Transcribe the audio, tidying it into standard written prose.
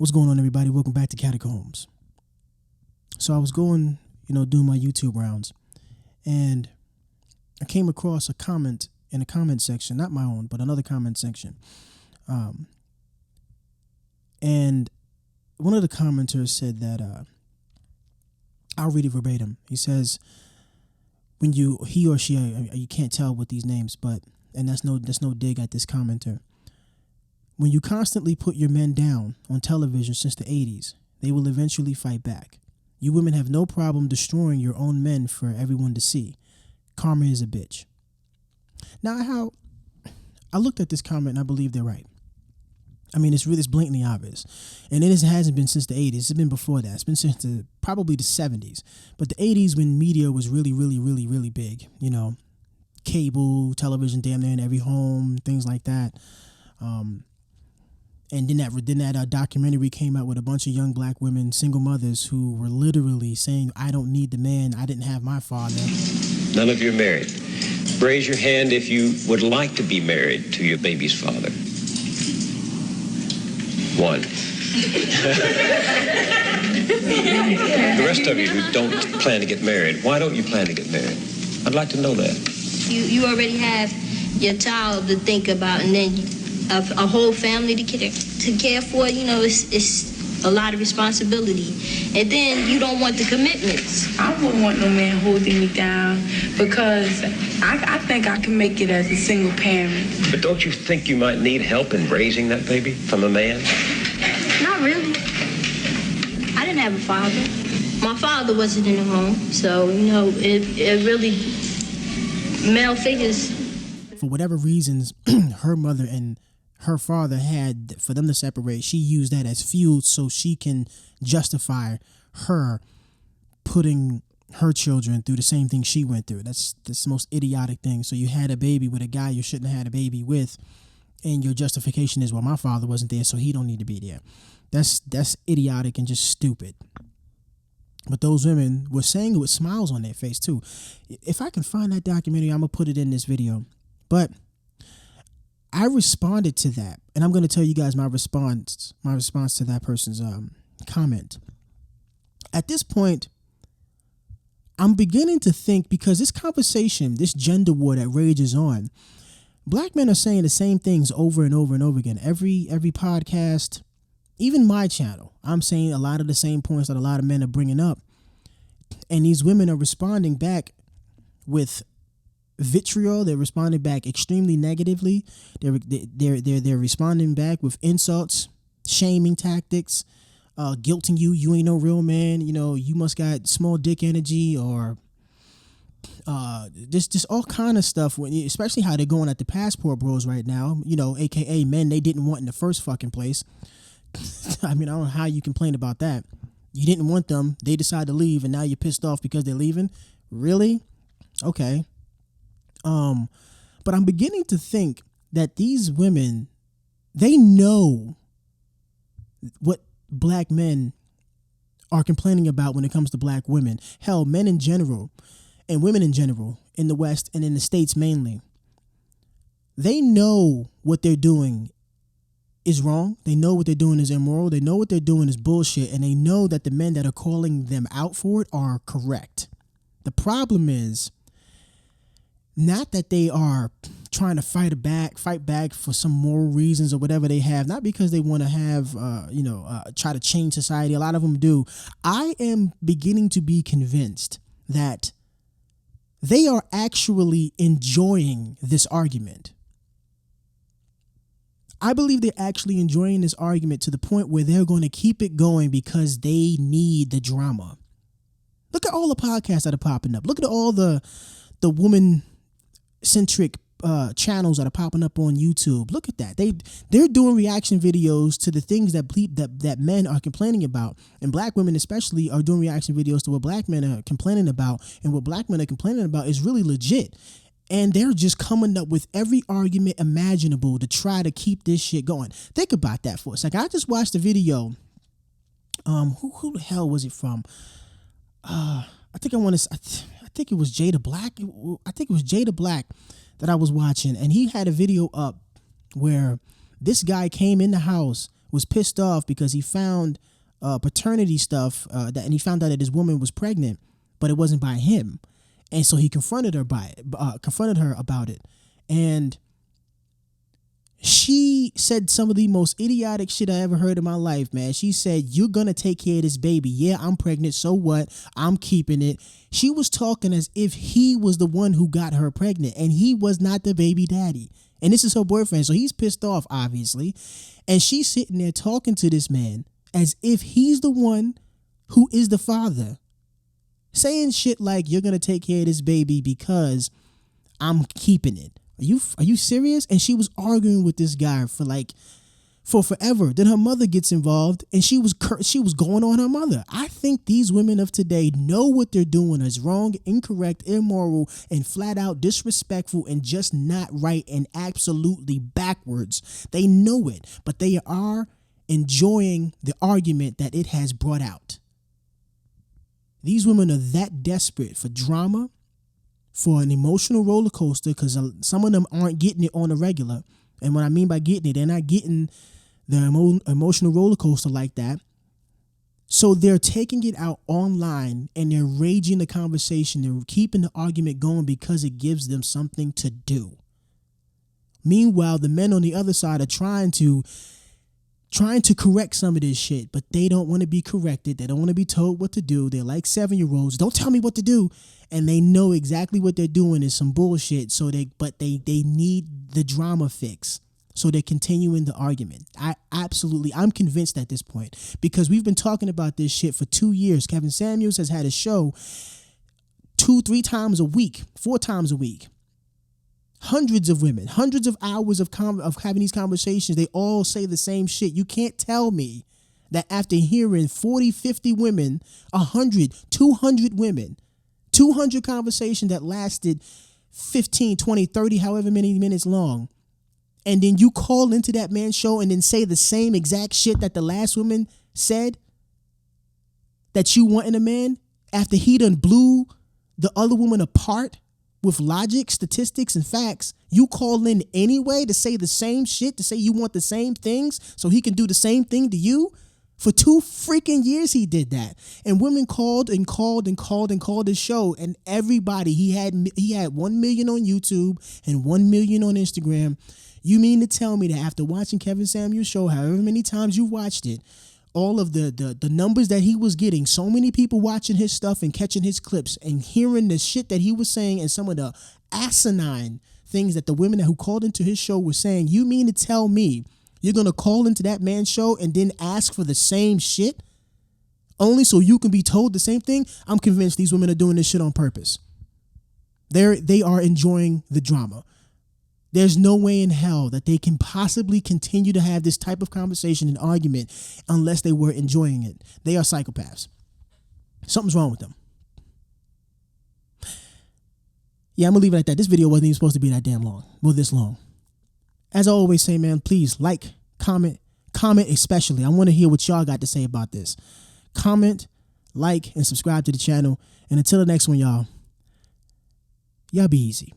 What's going on, everybody? Welcome back to Catacombs. So I was going, doing my YouTube rounds, and I came across a comment in a comment section, not my own, but another comment section. And one of the commenters said that, I'll read it verbatim. He says, he or she, you can't tell with these names, and that's no dig at this commenter. When you constantly put your men down on television since the 80s, they will eventually fight back. You women have no problem destroying your own men for everyone to see. Karma is a bitch. Now, how I looked at this comment and I believe they're right. I mean, it's blatantly obvious. And it hasn't been since the 80s. It's been before that. It's been since probably the 70s. But the 80s, when media was really, really, really, really big, cable, television damn near in every home, things like that. And then that documentary came out with a bunch of young black women, single mothers, who were literally saying, I don't need the man. I didn't have my father. None of you are married. Raise your hand if you would like to be married to your baby's father. One. The rest of you who don't plan to get married, why don't you plan to get married? I'd like to know that. You already have your child to think about, and then a whole family to care for. It's a lot of responsibility, and then you don't want the commitments. I wouldn't want no man holding me down because I think I can make it as a single parent. But don't you think you might need help in raising that baby from a man? Not really. I didn't have a father. My father wasn't in the home, so it really male figures. For whatever reasons, her mother and her father had for them to separate, she used that as fuel so she can justify her putting her children through the same thing she went through. That's the most idiotic thing. So you had a baby with a guy you shouldn't have had a baby with, and your justification is, well, my father wasn't there, so he don't need to be there. That's idiotic and just stupid. But those women were saying it with smiles on their face too. If I can find that documentary, I'm gonna put it in this video. But I responded to that, and I'm going to tell you guys my response to that person's comment. At this point, I'm beginning to think, because this conversation, this gender war that rages on, black men are saying the same things over and over and over again. Every podcast, even my channel, I'm saying a lot of the same points that a lot of men are bringing up, and these women are responding back with vitriol. They're responding back extremely negatively. They're responding back with insults, shaming tactics, guilting you. You ain't no real man. You must got small dick energy, or just all kind of stuff. Especially how they're going at the passport bros right now. AKA men they didn't want in the first fucking place. I mean, I don't know how you complain about that. You didn't want them. They decide to leave, and now you're pissed off because they're leaving. Really? Okay. But I'm beginning to think that these women, they know what black men are complaining about when it comes to black women. Hell, men in general and women in general in the West and in the States mainly. They know what they're doing is wrong. They know what they're doing is immoral. They know what they're doing is bullshit. And they know that the men that are calling them out for it are correct. The problem is, not that they are trying to fight back for some moral reasons or whatever they have, not because they want to have, try to change society. A lot of them do. I am beginning to be convinced that they are actually enjoying this argument. I believe they're actually enjoying this argument to the point where they're going to keep it going because they need the drama. Look at all the podcasts that are popping up. Look at all the woman-centric channels that are popping up on YouTube. Look at that. They're doing reaction videos to the things that men are complaining about, and black women especially are doing reaction videos to what black men are complaining about, and what black men are complaining about is really legit. And they're just coming up with every argument imaginable to try to keep this shit going. Think about that for a second. I just watched a video. Who the hell was it from? I think it was Jada Black. I think it was Jada Black that I was watching, and he had a video up where this guy came in the house was pissed off because he found paternity stuff and he found out that his woman was pregnant, but it wasn't by him, and so he confronted her about it, and she said some of the most idiotic shit I ever heard in my life, man. She said, "You're gonna take care of this baby. Yeah, I'm pregnant. So what? I'm keeping it." She was talking as if he was the one who got her pregnant, and he was not the baby daddy. And this is her boyfriend, so he's pissed off, obviously. And she's sitting there talking to this man as if he's the one who is the father, saying shit like, "You're gonna take care of this baby because I'm keeping it." Are you serious? And she was arguing with this guy for forever. Then her mother gets involved, and she was going on her mother. I think these women of today know what they're doing is wrong, incorrect, immoral, and flat out disrespectful, and just not right, and absolutely backwards. They know it, but they are enjoying the argument that it has brought out. These women are that desperate for drama, for an emotional roller coaster, because some of them aren't getting it on a regular. And what I mean by getting it, they're not getting the emotional roller coaster like that. So they're taking it out online, and they're raging the conversation. They're keeping the argument going because it gives them something to do. Meanwhile, the men on the other side are trying to correct some of this shit, but they don't want to be corrected. They don't want to be told what to do. They're like 7-year-olds. Don't tell me what to do. And they know exactly what they're doing is some bullshit. So they need the drama fix. So they're continuing the argument. I'm convinced at this point, because we've been talking about this shit for 2 years. Kevin Samuels has had a show 2-3 times a week, 4 times a week. Hundreds of women, hundreds of hours of having these conversations. They all say the same shit. You can't tell me that after hearing 40, 50 women, 100, 200 women, 200 conversations that lasted 15, 20, 30, however many minutes long, and then you call into that man's show and then say the same exact shit that the last woman said that you want in a man after he done blew the other woman apart with logic, statistics, and facts. You call in anyway to say the same shit, to say you want the same things so he can do the same thing to you? For 2 freaking years he did that. And women called and called and called and called his show, and everybody, he had 1 million on YouTube and 1 million on Instagram. You mean to tell me that after watching Kevin Samuels' show, however many times you watched it, all of the numbers that he was getting, so many people watching his stuff and catching his clips and hearing the shit that he was saying and some of the asinine things that the women who called into his show were saying, you mean to tell me you're going to call into that man's show and then ask for the same shit only so you can be told the same thing? I'm convinced these women are doing this shit on purpose. They are enjoying the drama. There's no way in hell that they can possibly continue to have this type of conversation and argument unless they were enjoying it. They are psychopaths. Something's wrong with them. Yeah, I'm going to leave it at that. This video wasn't even supposed to be that damn long. Well, this long. As I always say, man, please like, comment especially. I want to hear what y'all got to say about this. Comment, like, and subscribe to the channel. And until the next one, y'all be easy.